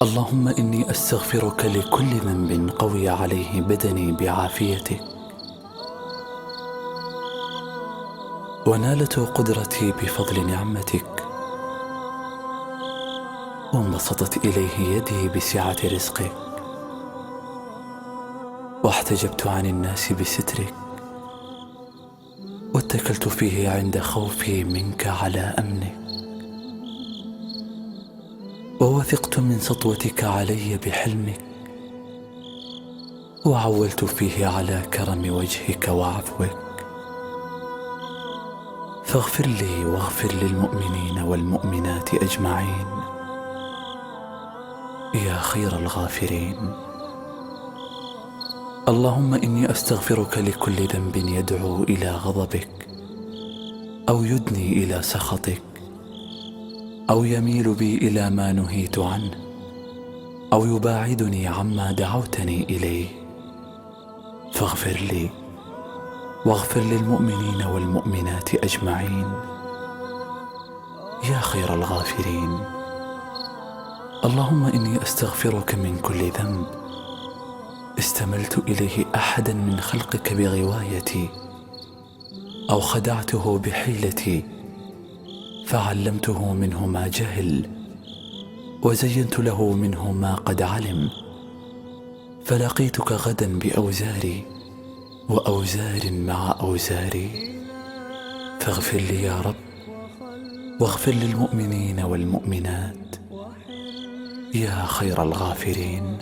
اللهم إني أستغفرك لكل ذنب قوي عليه بدني بعافيتك، ونالت قدرتي بفضل نعمتك، وانبسطت إليه يدي بسعة رزقك، واحتجبت عن الناس بسترك، واتكلت فيه عند خوفي منك على أمنك، ووثقت من سطوتك علي بحلمك، وعولت فيه على كرم وجهك وعفوك. فاغفر لي واغفر للمؤمنين والمؤمنات أجمعين يا خير الغافرين. اللهم إني أستغفرك لكل ذنب يدعو إلى غضبك، أو يدني إلى سخطك، أو يميل بي إلى ما نهيت عنه، أو يباعدني عما دعوتني إليه. فاغفر لي واغفر للمؤمنين والمؤمنات أجمعين يا خير الغافرين. اللهم إني أستغفرك من كل ذنب استملت إليه أحدا من خلقك بغوايتي، أو خدعته بحيلتي فعلمته منه ما جهل، وزينت له منه ما قد علم، فلقيتك غدا بأوزاري وأوزار مع أوزاري. فاغفر لي يا رب واغفر للمؤمنين والمؤمنات يا خير الغافرين.